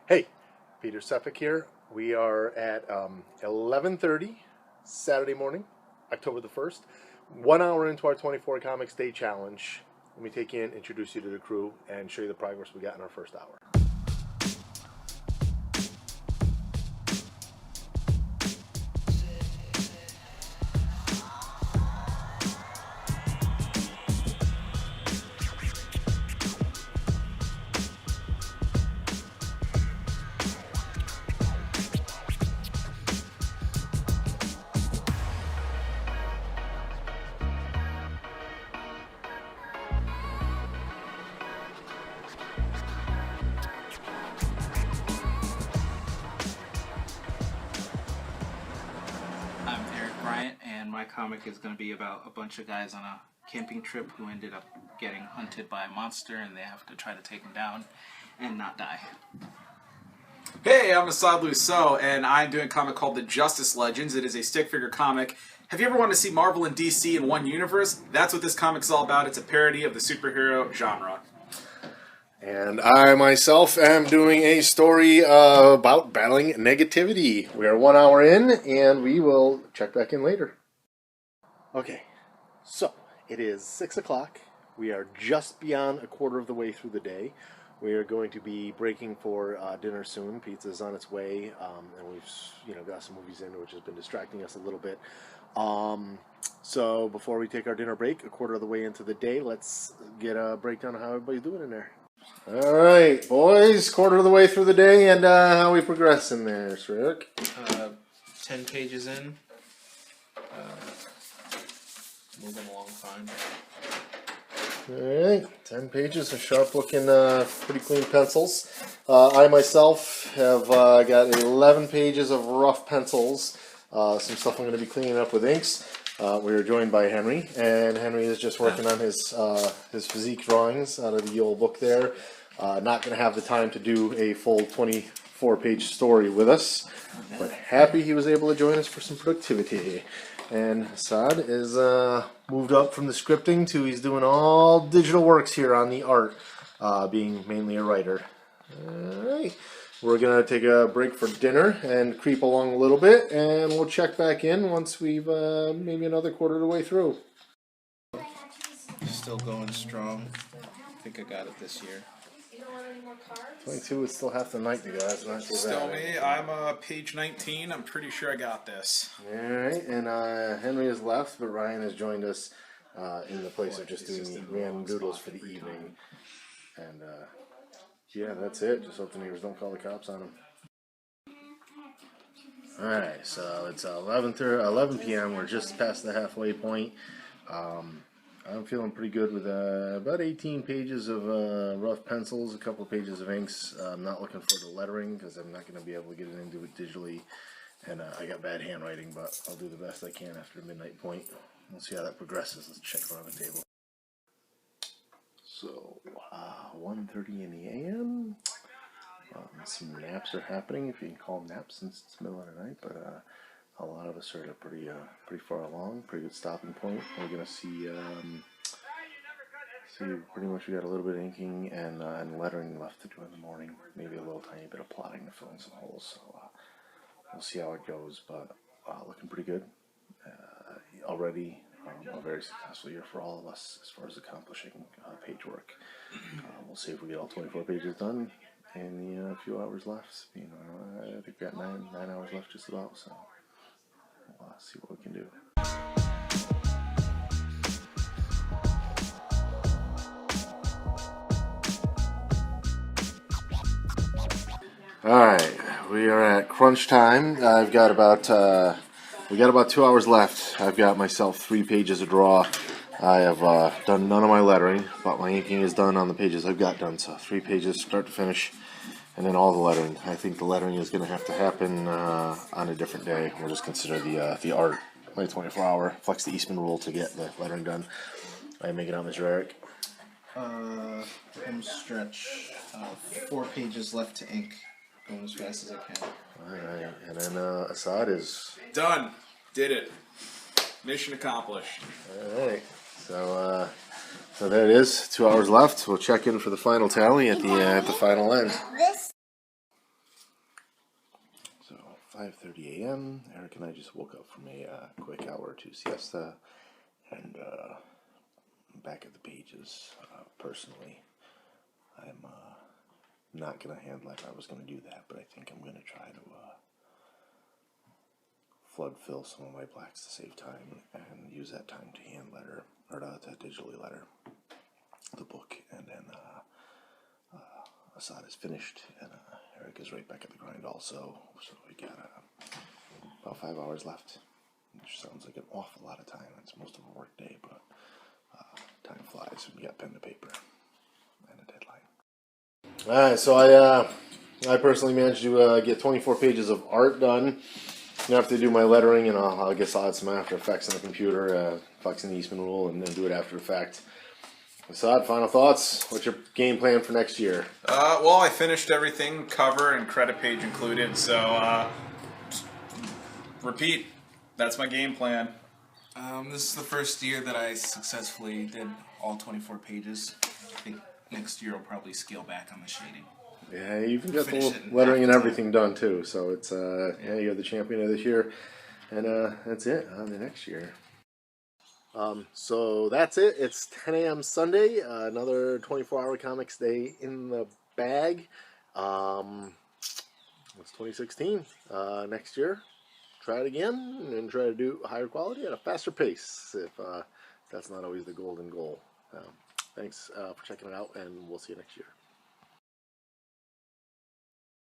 Hey, Peter Sefik here. We are at 11:30 Saturday morning, October the 1st. 1 hour into our 24 Comics Day Challenge. Let me take you in, introduce you to the crew, and show you the progress we got in our first hour. I'm Eric Bryant, and my comic is going to be about a bunch of guys on a camping trip who ended up getting hunted by a monster, and they have to try to take him down and not die. Hey, I'm Asaad, and I'm doing a comic called The Justice Legends. It is a stick figure comic. Have you ever wanted to see Marvel and DC in one universe? That's what this comic's all about. It's a parody of the superhero genre. And I myself am doing a story about battling negativity. We are 1 hour in, and we will check back in later. Okay, so it is 6 o'clock. We are just beyond a quarter of the way through the day. We are going to be breaking for dinner soon. Pizza's on its way, and we've got some movies in, which has been distracting us a little bit. So before we take our dinner break, a quarter of the way into the day, let's get a breakdown of how everybody's doing in there. All right, boys, quarter of the way through the day, and how we progress in there, Sir Eric? 10 pages in. Moving along fine. All right, 10 pages of sharp-looking, pretty clean pencils. I myself have got 11 pages of rough pencils. Some stuff I'm going to be cleaning up with inks. We are joined by Henry, and Henry is just working on his physique drawings out of the old book there. Not going to have the time to do a full 24-page story with us, but happy he was able to join us for some productivity. And Asaad is moved up from the scripting to he's doing all digital works here on the art, being mainly a writer. All right. We're going to take a break for dinner and creep along a little bit, and we'll check back in once we've maybe another quarter of the way through. Still going strong. I think I got it this year. 22 is still half the night, you guys. Not too Still bad. me. I'm page 19. I'm pretty sure I got this. Alright, and Henry has left, but Ryan has joined us in the place of just doing the random doodles for the evening. And yeah, that's it. Just hope the neighbors don't call the cops on them. Alright, so it's 11 p.m. We're just past the halfway point. I'm feeling pretty good with about 18 pages of rough pencils, a couple of pages of inks. I'm not looking for the lettering because I'm not going to be able to get it into it digitally. And I got bad handwriting, but I'll do the best I can after midnight point. We'll see how that progresses. Let's check around the table. So, 1:30 in the a.m. Some naps are happening, if you can call them naps since it's middle of the night, but a lot of us are pretty far along, pretty good stopping point. We're gonna see pretty much we got a little bit of inking and lettering left to do in the morning. Maybe a little tiny bit of plotting to fill in some holes. So we'll see how it goes, but looking pretty good already. A very successful year for all of us as far as accomplishing page work. We'll see if we get all 24 pages done in the few hours left. I think we got nine hours left just about, so we'll see what we can do. Alright, we are at crunch time. I've got about we got about 2 hours left. I've got myself 3 pages of draw. I have done none of my lettering, but my inking is done on the pages I've got done. So 3 pages start to finish, and then all the lettering. I think the lettering is going to have to happen on a different day. We'll just consider the art like 24-hour. Flex the Eastman rule to get the lettering done. I make it out, Mr. Eric. Home stretch. 4 pages left to ink. Going as fast as I can. Alright, and then Asaad is Done. Did it. Mission accomplished. alright. So there it is. 2 hours left. We'll check in for the final tally at the final end. 5:30 a.m. Eric and I just woke up from a quick hour or two siesta, and back at the pages. Personally, I'm not gonna hand letter. I was gonna do that, but I think I'm gonna try to flood fill some of my blacks to save time and use that time to hand letter or to digitally letter the book, and then Asaad is finished, and Eric is right back at the grind also. So we got about 5 hours left, which sounds like an awful lot of time. It's most of a work day, but time flies when you got pen to paper and a deadline. All right, so I personally managed to get 24 pages of art done. I have to do my lettering, and I guess I'll add some After Effects on the computer, flexing the Eastman rule, and then do it after effect. Asaad, final thoughts? What's your game plan for next year? Well, I finished everything, cover and credit page included, so repeat. That's my game plan. This is the first year that I successfully did all 24 pages. I think next year I'll probably scale back on the shading. Yeah, you even got the Finish it in lettering and half the everything done too. So it's yeah, you're the champion of this year, and that's it on the next year. So that's it. It's 10 a.m. Sunday. Another 24-hour comics day in the bag. It's 2016. Next year, try it again and try to do higher quality at a faster pace. If that's not always the golden goal. Thanks for checking it out, and we'll see you next year.